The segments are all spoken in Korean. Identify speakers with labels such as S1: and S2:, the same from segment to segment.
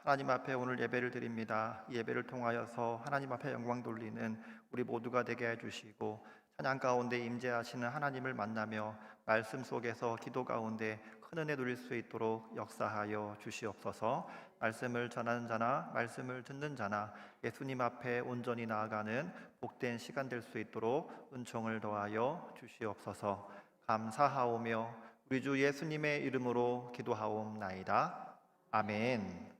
S1: 하나님 앞에 오늘 예배를 드립니다. 이 예배를 통하여서 하나님 앞에 영광 돌리는 우리 모두가 되게 해주시고, 찬양 가운데 임재하시는 하나님을 만나며 말씀 속에서 기도 가운데 큰 은혜 누릴 수 있도록 역사하여 주시옵소서. 말씀을 전하는 자나 말씀을 듣는 자나 예수님 앞에 온전히 나아가는 복된 시간 될 수 있도록 은총을 더하여 주시옵소서. 감사하오며 우리 주 예수님의 이름으로 기도하옵나이다. 아멘.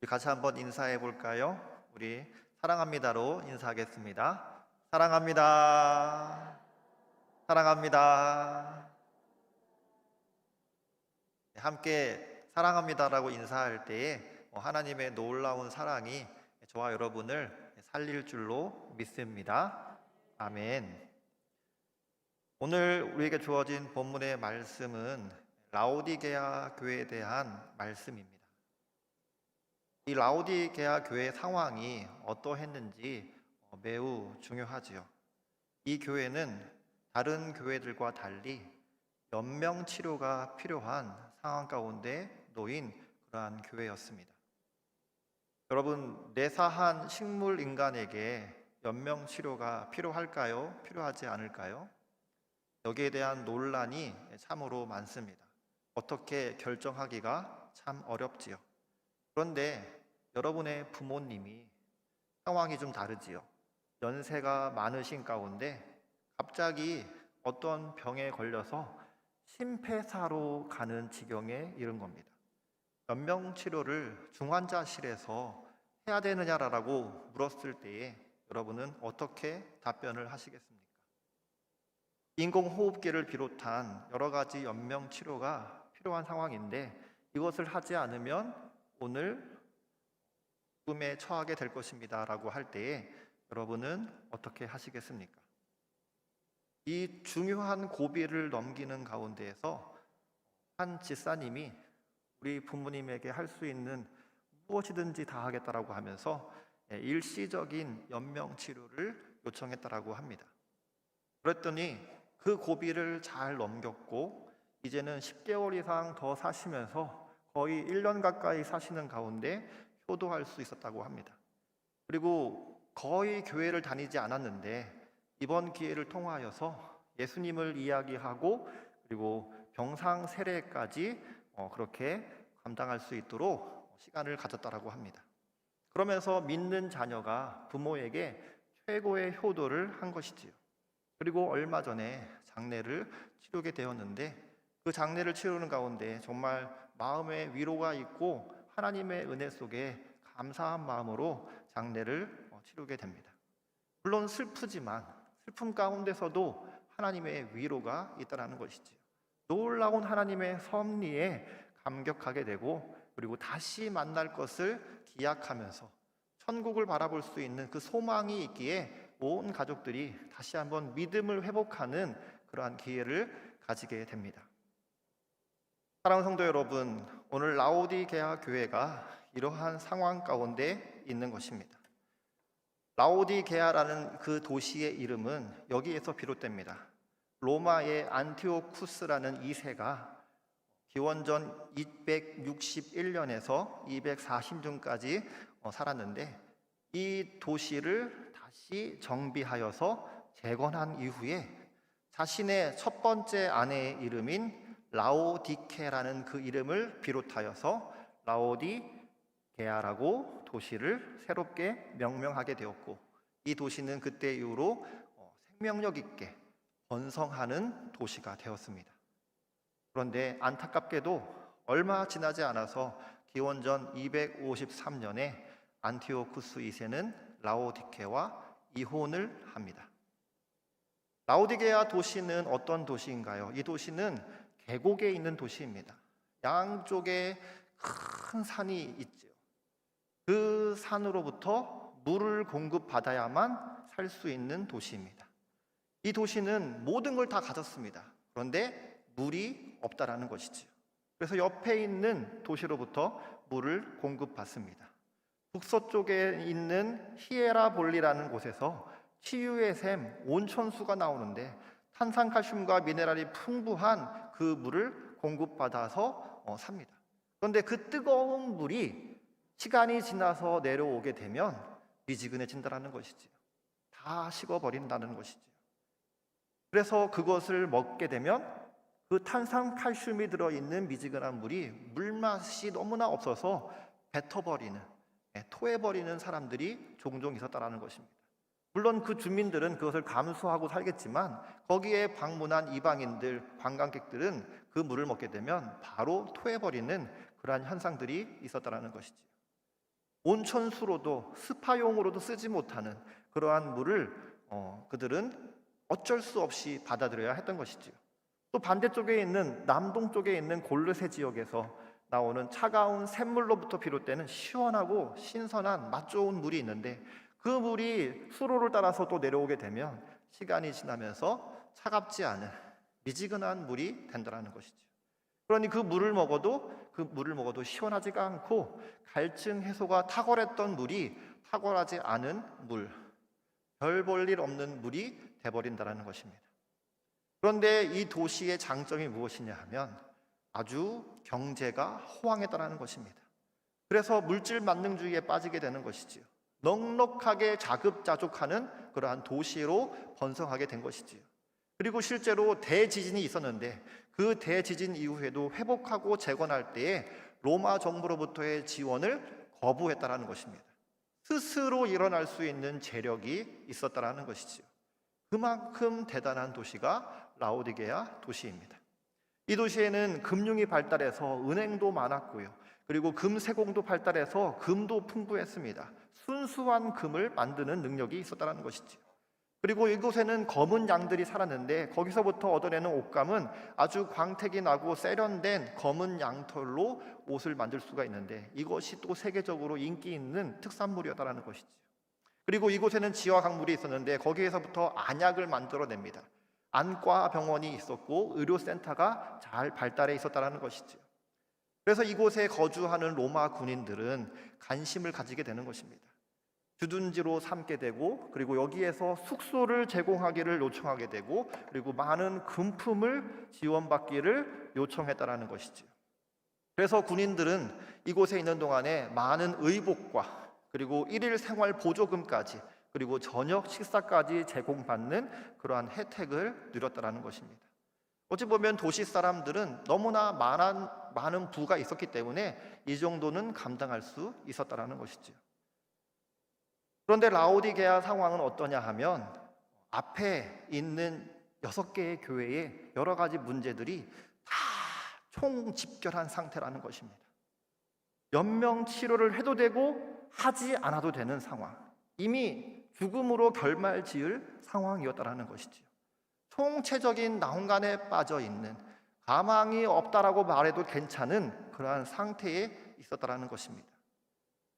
S1: 우리 같이 한번 인사해 볼까요? 우리 사랑합니다로 인사하겠습니다. 사랑합니다. 사랑합니다. 함께 사랑합니다라고 인사할 때에 하나님의 놀라운 사랑이 저와 여러분을 살릴 줄로 믿습니다. 아멘. 오늘 우리에게 주어진 본문의 말씀은 라오디게아 교회에 대한 말씀입니다. 이 라오디게아 교회 상황이 어떠했는지 매우 중요하지요. 이 교회는 다른 교회들과 달리 연명 치료가 필요한 상황 가운데 놓인 그러한 교회였습니다. 여러분, 내사한 식물 인간에게 연명 치료가 필요할까요? 필요하지 않을까요? 여기에 대한 논란이 참으로 많습니다. 어떻게 결정하기가 참 어렵지요. 그런데 여러분의 부모님이 상황이 좀 다르지요. 연세가 많으신 가운데 갑자기 어떤 병에 걸려서 심폐사로 가는 지경에 이른 겁니다. 연명치료를 중환자실에서 해야 되느냐라고 물었을 때에 여러분은 어떻게 답변을 하시겠습니까? 인공호흡기를 비롯한 여러 가지 연명치료가 필요한 상황인데 이것을 하지 않으면 오늘 죽음에 처하게 될 것입니다 라고 할 때에 여러분은 어떻게 하시겠습니까? 이 중요한 고비를 넘기는 가운데에서 한 집사님이 우리 부모님에게 할 수 있는 무엇이든지 다 하겠다라고 하면서 일시적인 연명치료를 요청했다라고 합니다. 그랬더니 그 고비를 잘 넘겼고 이제는 10개월 이상 더 사시면서 거의 1년 가까이 사시는 가운데 효도할 수 있었다고 합니다. 그리고 거의 교회를 다니지 않았는데 이번 기회를 통하여서 예수님을 이야기하고 그리고 병상 세례까지 그렇게 감당할 수 있도록 시간을 가졌다라고 합니다. 그러면서 믿는 자녀가 부모에게 최고의 효도를 한 것이지요. 그리고 얼마 전에 장례를 치르게 되었는데 그 장례를 치르는 가운데 정말 마음에 위로가 있고 하나님의 은혜 속에 감사한 마음으로 장례를 치르게 됩니다. 물론 슬프지만 슬픔 가운데서도 하나님의 위로가 있다는 것이지요. 놀라운 하나님의 섭리에 감격하게 되고 그리고 다시 만날 것을 기약하면서 천국을 바라볼 수 있는 그 소망이 있기에 온 가족들이 다시 한번 믿음을 회복하는 그러한 기회를 가지게 됩니다. 사랑하는 성도 여러분, 오늘 라오디게아 교회가 이러한 상황 가운데 있는 것입니다. 라오디게아라는 그 도시의 이름은 여기에서 비롯됩니다. 로마의 안티오쿠스라는 2세가 기원전 261년에서 240년까지 살았는데 이 도시를 다시 정비하여서 재건한 이후에 자신의 첫 번째 아내의 이름인 라오디케라는 그 이름을 비롯하여서 라오디게아라고 도시를 새롭게 명명하게 되었고 이 도시는 그때 이후로 생명력 있게 번성하는 도시가 되었습니다. 그런데 안타깝게도 얼마 지나지 않아서 기원전 253년에 안티오쿠스 2세는 라오디케와 이혼을 합니다. 라오디게아 도시는 어떤 도시인가요? 이 도시는 계곡에 있는 도시입니다. 양쪽에 큰 산이 있죠. 그 산으로부터 물을 공급받아야만 살 수 있는 도시입니다. 이 도시는 모든 걸 다 가졌습니다. 그런데 물이 없다라는 것이지요. 그래서 옆에 있는 도시로부터 물을 공급받습니다. 북서쪽에 있는 히에라볼리라는 곳에서 치유의 샘 온천수가 나오는데 탄산칼슘과 미네랄이 풍부한 그 물을 공급받아서 삽니다. 그런데 그 뜨거운 물이 시간이 지나서 내려오게 되면 미지근해진다는 것이지요. 다 식어버린다는 것이지요. 그래서 그것을 먹게 되면 그 탄산칼슘이 들어있는 미지근한 물이 물맛이 너무나 없어서 뱉어버리는, 토해버리는 사람들이 종종 있었다는 것입니다. 물론 그 주민들은 그것을 감수하고 살겠지만 거기에 방문한 이방인들, 관광객들은 그 물을 먹게 되면 바로 토해버리는 그러한 현상들이 있었다는 것이지요. 온천수로도 스파용으로도 쓰지 못하는 그러한 물을 그들은 어쩔 수 없이 받아들여야 했던 것이지요. 또 반대쪽에 있는 남동쪽에 있는 골르세 지역에서 나오는 차가운 샘물로부터 비롯되는 시원하고 신선한 맛 좋은 물이 있는데 그 물이 수로를 따라서 또 내려오게 되면 시간이 지나면서 차갑지 않은 미지근한 물이 된다는 것이죠. 그러니 그 물을 먹어도 시원하지가 않고 갈증 해소가 탁월했던 물이 탁월하지 않은 물, 별 볼 일 없는 물이 돼버린다는 것입니다. 그런데 이 도시의 장점이 무엇이냐 하면 아주 경제가 호황했다는 것입니다. 그래서 물질 만능주의에 빠지게 되는 것이지요. 넉넉하게 자급자족하는 그러한 도시로 번성하게 된 것이지요. 그리고 실제로 대지진이 있었는데 그 대지진 이후에도 회복하고 재건할 때에 로마 정부로부터의 지원을 거부했다는 것입니다. 스스로 일어날 수 있는 재력이 있었다는 것이지요. 그만큼 대단한 도시가 라오디게아 도시입니다. 이 도시에는 금융이 발달해서 은행도 많았고요. 그리고 금세공도 발달해서 금도 풍부했습니다. 순수한 금을 만드는 능력이 있었다는 것이죠. 그리고 이곳에는 검은 양들이 살았는데 거기서부터 얻어내는 옷감은 아주 광택이 나고 세련된 검은 양털로 옷을 만들 수가 있는데 이것이 또 세계적으로 인기 있는 특산물이었다는 것이죠. 그리고 이곳에는 지화 강물이 있었는데 거기에서부터 안약을 만들어냅니다. 안과 병원이 있었고 의료센터가 잘 발달해 있었다는 것이죠. 그래서 이곳에 거주하는 로마 군인들은 관심을 가지게 되는 것입니다. 주둔지로 삼게 되고 그리고 여기에서 숙소를 제공하기를 요청하게 되고 그리고 많은 금품을 지원받기를 요청했다는 것이죠. 그래서 군인들은 이곳에 있는 동안에 많은 의복과 그리고 일일 생활 보조금까지 그리고 저녁 식사까지 제공받는 그러한 혜택을 누렸다는 것입니다. 어찌 보면 도시 사람들은 너무나 많은 부가 있었기 때문에 이 정도는 감당할 수 있었다는 것이죠. 그런데 라오디게아 상황은 어떠냐 하면 앞에 있는 6개의 교회에 여러 가지 문제들이 다 총집결한 상태라는 것입니다. 연명치료를 해도 되고 하지 않아도 되는 상황, 이미 죽음으로 결말지을 상황이었다는 것이지요. 총체적인 난관에 빠져 있는, 가망이 없다라고 말해도 괜찮은 그러한 상태에 있었다는 것입니다.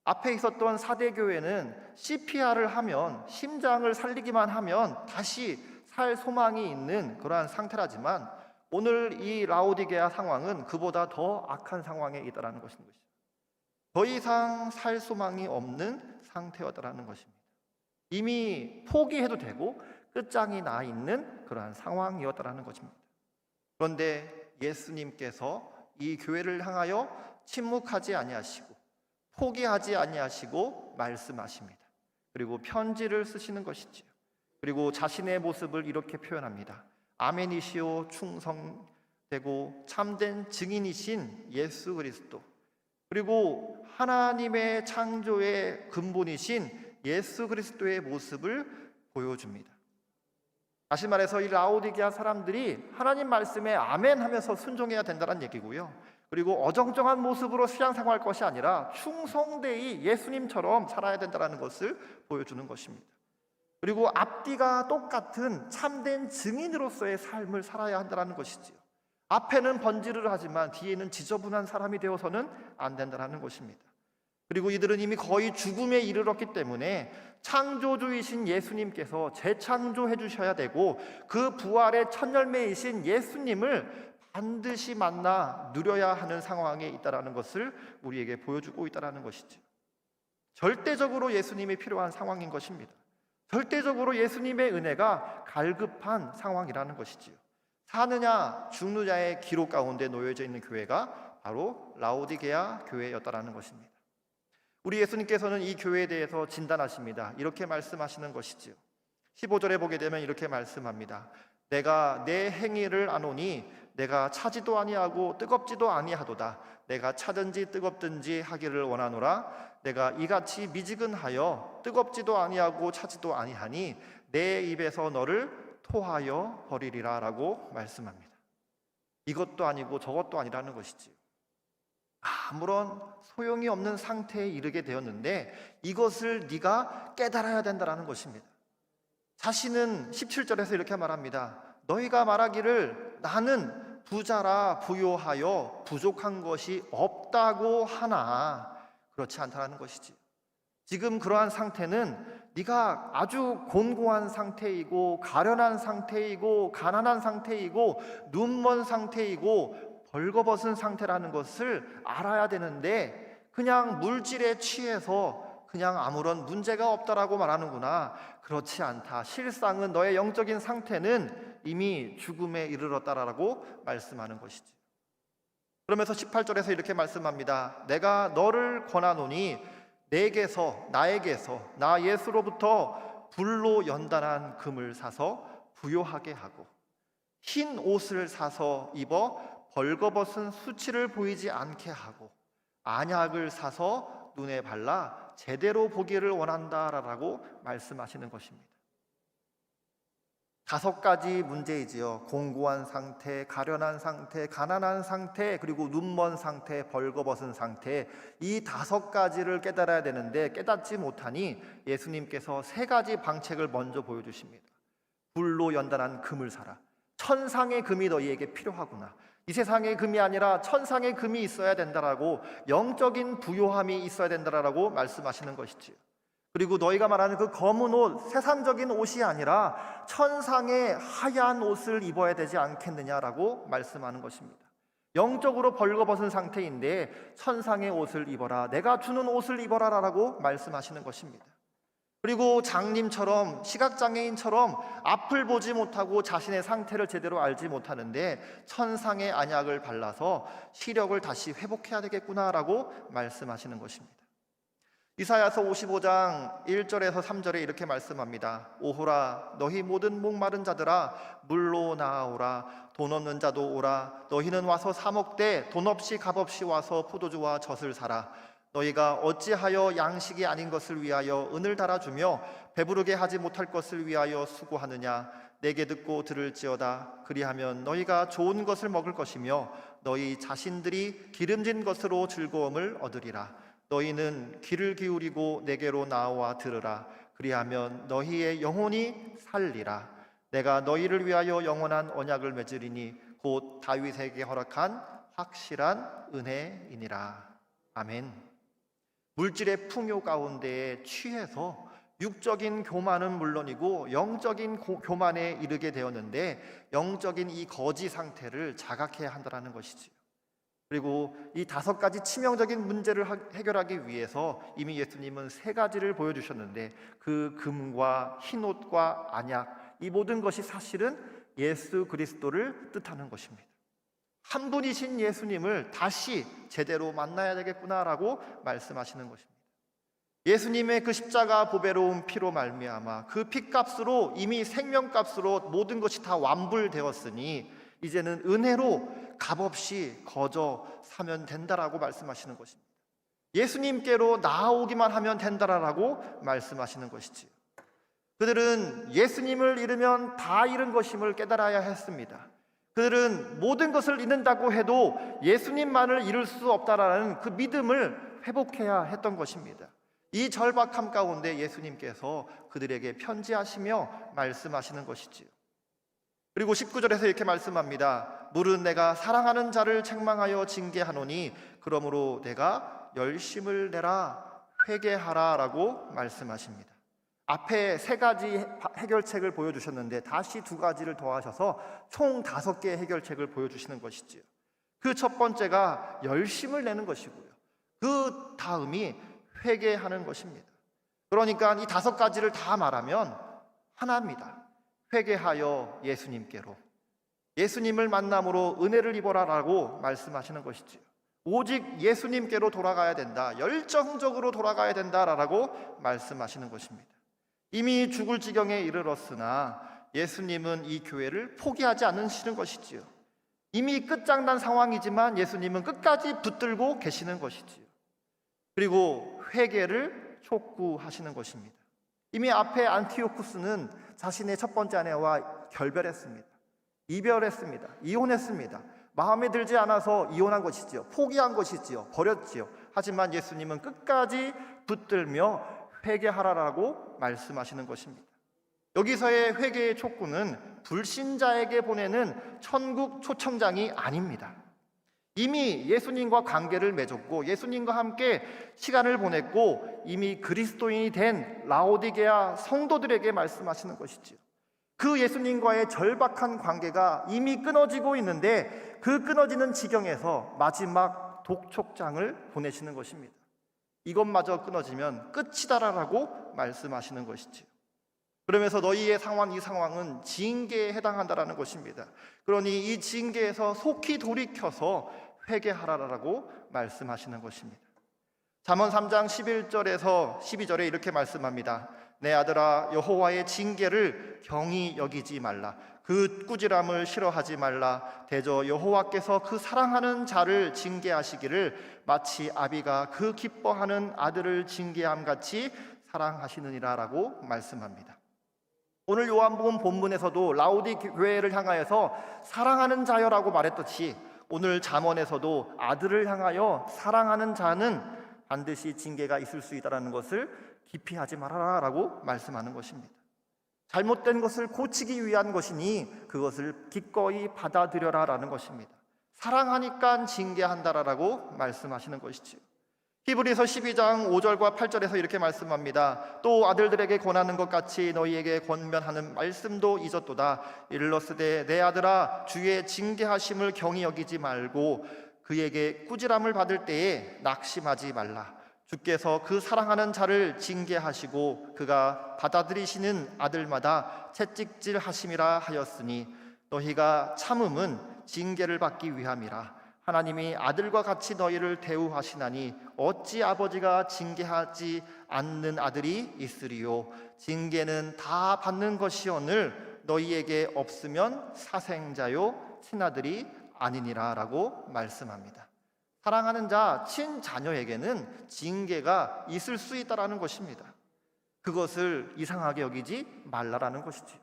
S1: 앞에 있었던 4대 교회는 CPR을 하면, 심장을 살리기만 하면 다시 살 소망이 있는 그러한 상태라지만 오늘 이 라오디게아 상황은 그보다 더 악한 상황에 있다는 것입니다. 더 이상 살 소망이 없는 상태였다는 것입니다. 이미 포기해도 되고 끝장이 나 있는 그러한 상황이었다는 것입니다. 그런데 예수님께서 이 교회를 향하여 침묵하지 아니하시고 포기하지 아니하시고 말씀하십니다. 그리고 편지를 쓰시는 것이지요. 그리고 자신의 모습을 이렇게 표현합니다. 아멘이시오 충성되고 참된 증인이신 예수 그리스도, 그리고 하나님의 창조의 근본이신 예수 그리스도의 모습을 보여줍니다. 다시 말해서 이 라오디게아 사람들이 하나님 말씀에 아멘 하면서 순종해야 된다는 얘기고요. 그리고 어정쩡한 모습으로 신앙생활할 것이 아니라 충성되이 예수님처럼 살아야 된다는 것을 보여주는 것입니다. 그리고 앞뒤가 똑같은 참된 증인으로서의 삶을 살아야 한다는 것이지요. 앞에는 번지를 하지만 뒤에는 지저분한 사람이 되어서는 안 된다는 것입니다. 그리고 이들은 이미 거의 죽음에 이르렀기 때문에 창조주이신 예수님께서 재창조해 주셔야 되고 그 부활의 첫 열매이신 예수님을 반드시 만나 누려야 하는 상황에 있다는 것을 우리에게 보여주고 있다는 것이죠. 절대적으로 예수님이 필요한 상황인 것입니다. 절대적으로 예수님의 은혜가 갈급한 상황이라는 것이지요. 사느냐 죽느냐의 기로 가운데 놓여져 있는 교회가 바로 라오디게아 교회였다라는 것입니다. 우리 예수님께서는 이 교회에 대해서 진단하십니다. 이렇게 말씀하시는 것이지요. 15절에 보게 되면 이렇게 말씀합니다. 내가 내 행위를 아노니 내가 차지도 아니하고 뜨겁지도 아니하도다. 내가 차든지 뜨겁든지 하기를 원하노라. 내가 이같이 미지근하여 뜨겁지도 아니하고 차지도 아니하니 내 입에서 너를 토하여 버리리라 라고 말씀합니다. 이것도 아니고 저것도 아니라는 것이지요. 아무런 소용이 없는 상태에 이르게 되었는데 이것을 네가 깨달아야 된다는 것입니다. 자신은 17절에서 이렇게 말합니다. 너희가 말하기를 나는 부자라 부요하여 부족한 것이 없다고 하나 그렇지 않다는 것이지. 지금 그러한 상태는 네가 아주 곤고한 상태이고 가련한 상태이고 가난한 상태이고 눈먼 상태이고 벌거벗은 상태라는 것을 알아야 되는데 그냥 물질에 취해서 그냥 아무런 문제가 없다라고 말하는구나. 그렇지 않다. 실상은 너의 영적인 상태는 이미 죽음에 이르렀다라고 말씀하는 것이지. 그러면서 18절에서 이렇게 말씀합니다. 내가 너를 권하노니 나에게서 나 예수로부터 불로 연단한 금을 사서 부요하게 하고 흰 옷을 사서 입어 벌거벗은 수치를 보이지 않게 하고 안약을 사서 눈에 발라 제대로 보기를 원한다라고 말씀하시는 것입니다. 5가지 문제이지요. 공고한 상태, 가련한 상태, 가난한 상태, 그리고 눈먼 상태, 벌거벗은 상태. 이 5가지를 깨달아야 되는데 깨닫지 못하니 예수님께서 3가지 방책을 먼저 보여주십니다. 불로 연단한 금을 사라. 천상의 금이 너희에게 필요하구나. 이 세상의 금이 아니라 천상의 금이 있어야 된다라고, 영적인 부요함이 있어야 된다라고 말씀하시는 것이지요. 그리고 너희가 말하는 그 검은 옷, 세상적인 옷이 아니라 천상의 하얀 옷을 입어야 되지 않겠느냐라고 말씀하는 것입니다. 영적으로 벌거벗은 상태인데 천상의 옷을 입어라, 내가 주는 옷을 입어라라고 말씀하시는 것입니다. 그리고 장님처럼, 시각장애인처럼 앞을 보지 못하고 자신의 상태를 제대로 알지 못하는데 천상의 안약을 발라서 시력을 다시 회복해야 되겠구나라고 말씀하시는 것입니다. 이사야서 55장 1절에서 3절에 이렇게 말씀합니다. 오호라 너희 모든 목마른 자들아 물로 나아오라. 돈 없는 자도 오라. 너희는 와서 사 먹되 돈 없이 값없이 와서 포도주와 젖을 사라. 너희가 어찌하여 양식이 아닌 것을 위하여 은을 달아주며 배부르게 하지 못할 것을 위하여 수고하느냐. 내게 듣고 들을지어다. 그리하면 너희가 좋은 것을 먹을 것이며 너희 자신들이 기름진 것으로 즐거움을 얻으리라. 너희는 귀를 기울이고 내게로 나와 들으라. 그리하면 너희의 영혼이 살리라. 내가 너희를 위하여 영원한 언약을 맺으리니 곧 다윗에게 허락한 확실한 은혜이니라. 아멘. 물질의 풍요 가운데에 취해서 육적인 교만은 물론이고 영적인 교만에 이르게 되었는데 영적인 이 거지 상태를 자각해야 한다는 것이지요. 그리고 이 5가지 치명적인 문제를 해결하기 위해서 이미 예수님은 3가지를 보여주셨는데 그 금과 흰옷과 안약, 이 모든 것이 사실은 예수 그리스도를 뜻하는 것입니다. 한 분이신 예수님을 다시 제대로 만나야 되겠구나라고 말씀하시는 것입니다. 예수님의 그 십자가 보배로운 피로 말미암아 그 피값으로 이미 생명값으로 모든 것이 다 완불되었으니 이제는 은혜로 값없이 거저 사면 된다라고 말씀하시는 것입니다. 예수님께로 나아오기만 하면 된다라고 말씀하시는 것이지요. 그들은 예수님을 잃으면 다 잃은 것임을 깨달아야 했습니다. 그들은 모든 것을 잃는다고 해도 예수님만을 잃을 수 없다라는 그 믿음을 회복해야 했던 것입니다. 이 절박함 가운데 예수님께서 그들에게 편지하시며 말씀하시는 것이지요. 그리고 19절에서 이렇게 말씀합니다. 물은 내가 사랑하는 자를 책망하여 징계하노니 그러므로 내가 열심을 내라 회개하라 라고 말씀하십니다. 앞에 3가지 해결책을 보여주셨는데 다시 2가지를 더하셔서 총 5개의 해결책을 보여주시는 것이지요. 그 첫 번째가 열심을 내는 것이고요. 그 다음이 회개하는 것입니다. 그러니까 이 5가지를 다 말하면 하나입니다. 회개하여 예수님께로, 예수님을 만남으로 은혜를 입어라라고 말씀하시는 것이지요. 오직 예수님께로 돌아가야 된다, 열정적으로 돌아가야 된다라고 말씀하시는 것입니다. 이미 죽을 지경에 이르렀으나 예수님은 이 교회를 포기하지 않으시는 것이지요. 이미 끝장난 상황이지만 예수님은 끝까지 붙들고 계시는 것이지요. 그리고 회개를 촉구하시는 것입니다. 이미 앞에 안티오쿠스는 자신의 첫 번째 아내와 결별했습니다. 이별했습니다. 이혼했습니다. 마음에 들지 않아서 이혼한 것이지요. 포기한 것이지요. 버렸지요. 하지만 예수님은 끝까지 붙들며 회개하라라고 말씀하시는 것입니다. 여기서의 회개의 촉구는 불신자에게 보내는 천국 초청장이 아닙니다. 이미 예수님과 관계를 맺었고 예수님과 함께 시간을 보냈고 이미 그리스도인이 된 라오디게아 성도들에게 말씀하시는 것이지요. 그 예수님과의 절박한 관계가 이미 끊어지고 있는데 그 끊어지는 지경에서 마지막 독촉장을 보내시는 것입니다. 이것마저 끊어지면 끝이다라고 말씀하시는 것이지요. 그러면서 너희의 상황, 이 상황은 징계에 해당한다라는 것입니다. 그러니 이 징계에서 속히 돌이켜서 회개하라라고 말씀하시는 것입니다. 잠언 3장 11절에서 12절에 이렇게 말씀합니다. 내 아들아, 여호와의 징계를 경히 여기지 말라. 그 꾸지람을 싫어하지 말라. 대저 여호와께서 그 사랑하는 자를 징계하시기를 마치 아비가 그 기뻐하는 아들을 징계함 같이 사랑하시느니라 라고 말씀합니다. 오늘 요한복음 본문에서도 라오디 교회를 향하여서 사랑하는 자여라고 말했듯이 오늘 잠언에서도 아들을 향하여 사랑하는 자는 반드시 징계가 있을 수 있다는 것을 기피하지 말아라 라고 말씀하는 것입니다. 잘못된 것을 고치기 위한 것이니 그것을 기꺼이 받아들여라 라는 것입니다. 사랑하니까 징계한다라고 말씀하시는 것이지요. 히브리서 12장 5절과 8절에서 이렇게 말씀합니다. 또 아들들에게 권하는 것 같이 너희에게 권면하는 말씀도 잊었도다. 이르렀으되 내 아들아, 주의 징계하심을 경히 여기지 말고 그에게 꾸지람을 받을 때에 낙심하지 말라. 주께서 그 사랑하는 자를 징계하시고 그가 받아들이시는 아들마다 채찍질 하심이라 하였으니 너희가 참음은 징계를 받기 위함이라. 하나님이 아들과 같이 너희를 대우하시나니 어찌 아버지가 징계하지 않는 아들이 있으리요. 징계는 다 받는 것이오늘 너희에게 없으면 사생자요 친아들이 아니니라 라고 말씀합니다. 사랑하는 자, 친자녀에게는 징계가 있을 수 있다는 것입니다. 그것을 이상하게 여기지 말라라는 것이지요.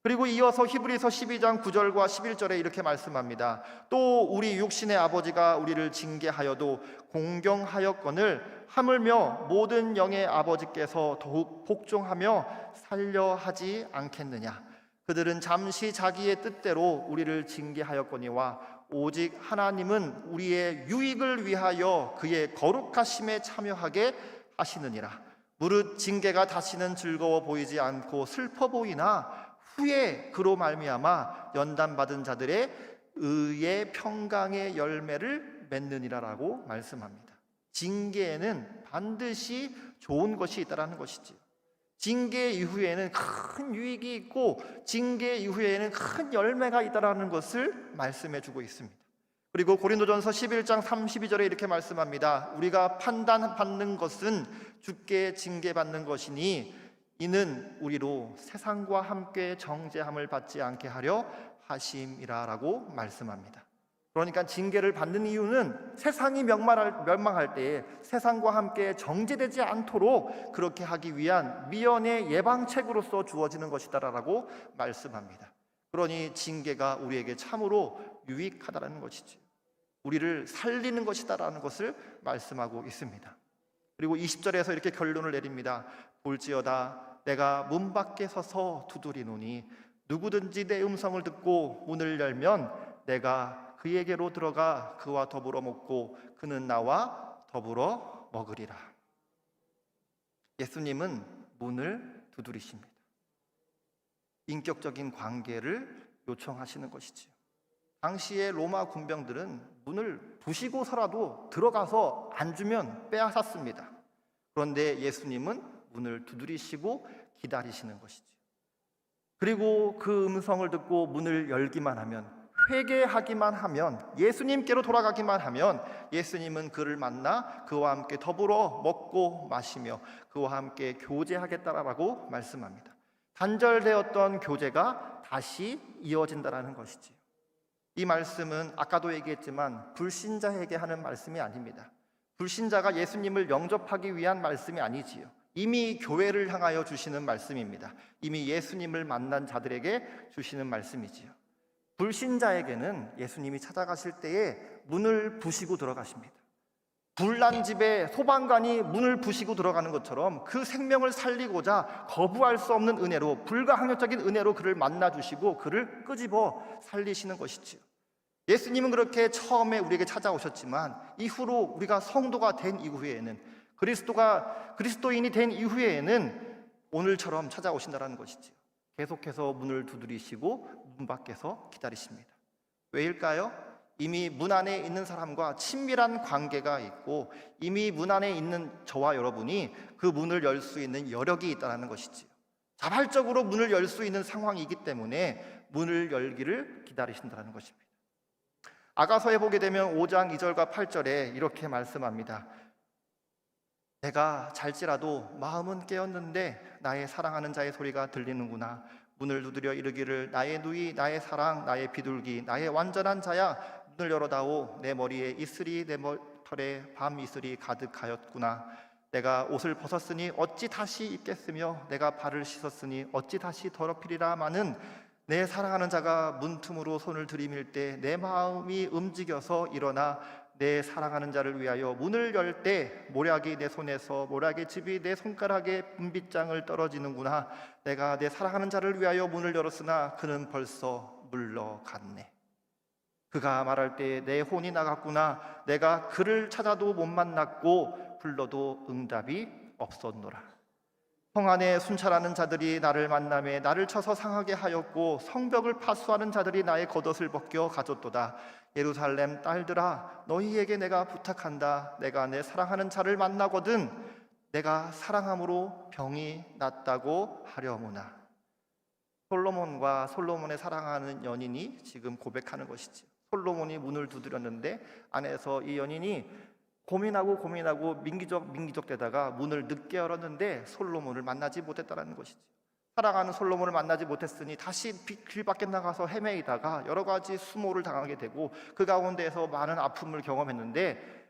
S1: 그리고 이어서 히브리서 12장 9절과 11절에 이렇게 말씀합니다. 또 우리 육신의 아버지가 우리를 징계하여도 공경하였거늘 하물며 모든 영의 아버지께서 더욱 복종하며 살려 하지 않겠느냐. 그들은 잠시 자기의 뜻대로 우리를 징계하였거니와 오직 하나님은 우리의 유익을 위하여 그의 거룩하심에 참여하게 하시느니라. 무릇 징계가 다시는 즐거워 보이지 않고 슬퍼 보이나 후에 그로 말미암아 연단받은 자들의 의의 평강의 열매를 맺느니라라고 말씀합니다. 징계에는 반드시 좋은 것이 있다라는 것이지요. 징계 이후에는 큰 유익이 있고 징계 이후에는 큰 열매가 있다라는 것을 말씀해 주고 있습니다. 그리고 고린도전서 11장 32절에 이렇게 말씀합니다. 우리가 판단받는 것은 주께 징계받는 것이니 이는 우리로 세상과 함께 정죄함을 받지 않게 하려 하심이라라고 말씀합니다. 그러니까 징계를 받는 이유는 세상이 멸망할 때에 세상과 함께 정죄되지 않도록 그렇게 하기 위한 미연의 예방책으로서 주어지는 것이다라고 말씀합니다. 그러니 징계가 우리에게 참으로 유익하다는 것이지, 우리를 살리는 것이다라는 것을 말씀하고 있습니다. 그리고 20절에서 이렇게 결론을 내립니다. 볼지어다 내가 문 밖에 서서 두드리노니 누구든지 내 음성을 듣고 문을 열면 내가 그에게로 들어가 그와 더불어 먹고 그는 나와 더불어 먹으리라. 예수님은 문을 두드리십니다. 인격적인 관계를 요청하시는 것이지요. 당시의 로마 군병들은 문을 부시고서라도 들어가서 안 주면 빼앗았습니다. 그런데 예수님은 문을 두드리시고 기다리시는 것이지요. 그리고 그 음성을 듣고 문을 열기만 하면 회개하기만 하면, 예수님께로 돌아가기만 하면 예수님은 그를 만나 그와 함께 더불어 먹고 마시며 그와 함께 교제하겠다라고 말씀합니다. 단절되었던 교제가 다시 이어진다라는 것이지요. 이 말씀은 아까도 얘기했지만 불신자에게 하는 말씀이 아닙니다. 불신자가 예수님을 영접하기 위한 말씀이 아니지요. 이미 교회를 향하여 주시는 말씀입니다. 이미 예수님을 만난 자들에게 주시는 말씀이지요. 불신자에게는 예수님이 찾아가실 때에 문을 부시고 들어가십니다. 불난 집에 소방관이 문을 부시고 들어가는 것처럼 그 생명을 살리고자 거부할 수 없는 은혜로, 불가항력적인 은혜로 그를 만나주시고 그를 끄집어 살리시는 것이지요. 예수님은 그렇게 처음에 우리에게 찾아오셨지만 이후로 우리가 성도가 된 이후에는, 그리스도인이 된 이후에는 오늘처럼 찾아오신다는 것이지요. 계속해서 문을 두드리시고 문 밖에서 기다리십니다. 왜일까요? 이미 문 안에 있는 사람과 친밀한 관계가 있고 이미 문 안에 있는 저와 여러분이 그 문을 열 수 있는 여력이 있다는 것이지요. 자발적으로 문을 열 수 있는 상황이기 때문에 문을 열기를 기다리신다는 것입니다. 아가서에 보게 되면 5장 2절과 8절에 이렇게 말씀합니다. 내가 잘지라도 마음은 깨었는데 나의 사랑하는 자의 소리가 들리는구나. 문을 두드려 이르기를 나의 누이, 나의 사랑, 나의 비둘기, 나의 완전한 자야, 문을 열어다오. 내 머리에 이슬이, 내 털에 밤 이슬이 가득하였구나. 내가 옷을 벗었으니 어찌 다시 입겠으며 내가 발을 씻었으니 어찌 다시 더럽히리라마는 내 사랑하는 자가 문틈으로 손을 들이밀 때 내 마음이 움직여서 일어나 내 사랑하는 자를 위하여 문을 열 때 모략이 내 손에서, 모략의 즙이 내 손가락에 분빗장을 떨어지는구나. 내가 내 사랑하는 자를 위하여 문을 열었으나 그는 벌써 물러갔네. 그가 말할 때 내 혼이 나갔구나. 내가 그를 찾아도 못 만났고 불러도 응답이 없었노라. 성 안에 순찰하는 자들이 나를 만나매 나를 쳐서 상하게 하였고 성벽을 파수하는 자들이 나의 겉옷을 벗겨 가졌도다. 예루살렘 딸들아, 너희에게 내가 부탁한다. 내가 내 사랑하는 자를 만나거든 내가 사랑함으로 병이 낫다고 하려무나. 솔로몬과 솔로몬의 사랑하는 연인이 지금 고백하는 것이지. 솔로몬이 문을 두드렸는데 안에서 이 연인이 고민하고 민기적 되다가 문을 늦게 열었는데 솔로몬을 만나지 못했다는 것이죠. 사랑하는 솔로몬을 만나지 못했으니 다시 길 밖에 나가서 헤매이다가 여러 가지 수모를 당하게 되고 그 가운데에서 많은 아픔을 경험했는데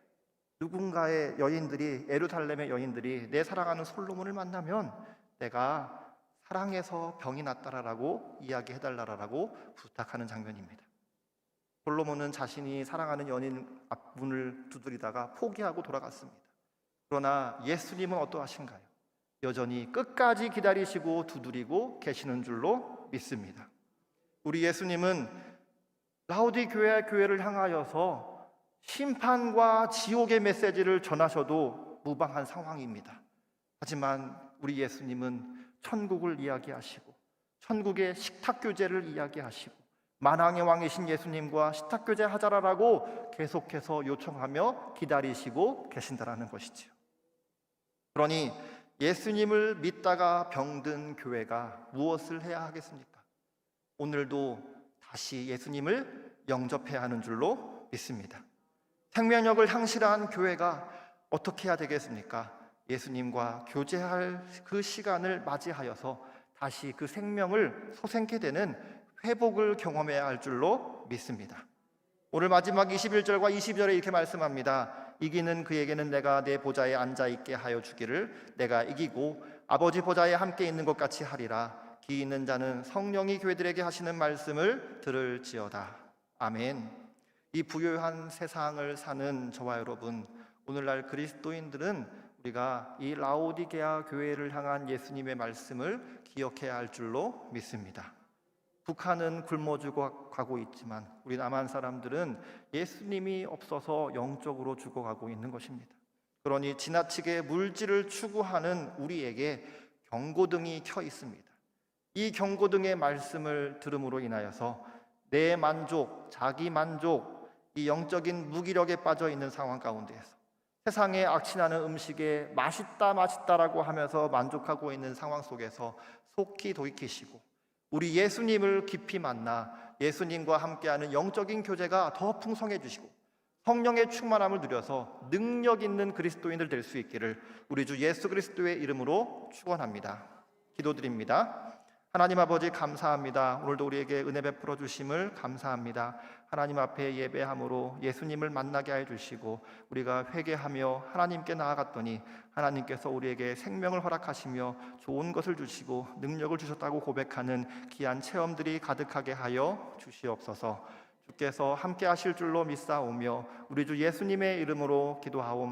S1: 누군가의 여인들이, 예루살렘의 여인들이 내 사랑하는 솔로몬을 만나면 내가 사랑해서 병이 낫다라고 이야기해달라라고 부탁하는 장면입니다. 솔로몬은 자신이 사랑하는 연인 앞문을 두드리다가 포기하고 돌아갔습니다. 그러나 예수님은 어떠하신가요? 여전히 끝까지 기다리시고 두드리고 계시는 줄로 믿습니다. 우리 예수님은 라오디게아 교회를 향하여서 심판과 지옥의 메시지를 전하셔도 무방한 상황입니다. 하지만 우리 예수님은 천국을 이야기하시고 천국의 식탁교제를 이야기하시고 만왕의 왕이신 예수님과 식탁교제 하자라고 계속해서 요청하며 기다리시고 계신다라는 것이지요. 그러니 예수님을 믿다가 병든 교회가 무엇을 해야 하겠습니까? 오늘도 다시 예수님을 영접해야 하는 줄로 믿습니다. 생명력을 향실한 교회가 어떻게 해야 되겠습니까? 예수님과 교제할 그 시간을 맞이하여서 다시 그 생명을 소생케 되는 회복을 경험해야 할 줄로 믿습니다. 오늘 마지막 21절과 22절에 이렇게 말씀합니다. 이기는 그에게는 내가 내 보좌에 앉아있게 하여 주기를 내가 이기고 아버지 보좌에 함께 있는 것 같이 하리라. 기 있는 자는 성령이 교회들에게 하시는 말씀을 들을지어다. 아멘. 이 부요한 세상을 사는 저와 여러분, 오늘날 그리스도인들은 우리가 이 라오디게아 교회를 향한 예수님의 말씀을 기억해야 할 줄로 믿습니다. 북한은 굶어 죽어가고 있지만 우리 남한 사람들은 예수님이 없어서 영적으로 죽어가고 있는 것입니다. 그러니 지나치게 물질을 추구하는 우리에게 경고등이 켜 있습니다. 이 경고등의 말씀을 들음으로 인하여서 내 만족, 자기 만족, 이 영적인 무기력에 빠져 있는 상황 가운데에서 세상에 악취나는 음식에 맛있다라고 하면서 만족하고 있는 상황 속에서 속히 돌이키시고 우리 예수님을 깊이 만나 예수님과 함께하는 영적인 교제가 더 풍성해지시고 성령의 충만함을 누려서 능력 있는 그리스도인들 될 수 있기를 우리 주 예수 그리스도의 이름으로 축원합니다. 기도드립니다. 하나님 아버지 감사합니다. 오늘도 우리에게 은혜 베풀어 주심을 감사합니다. 하나님 앞에 예배함으로 예수님을 만나게 해 주시고 우리가 회개하며 하나님께 나아갔더니 하나님께서 우리에게 생명을 허락하시며 좋은 것을 주시고 능력을 주셨다고 고백하는 귀한 체험들이 가득하게 하여 주시옵소서. 주께서 함께 하실 줄로 믿사오며 우리 주 예수님의 이름으로 기도하옵나이다.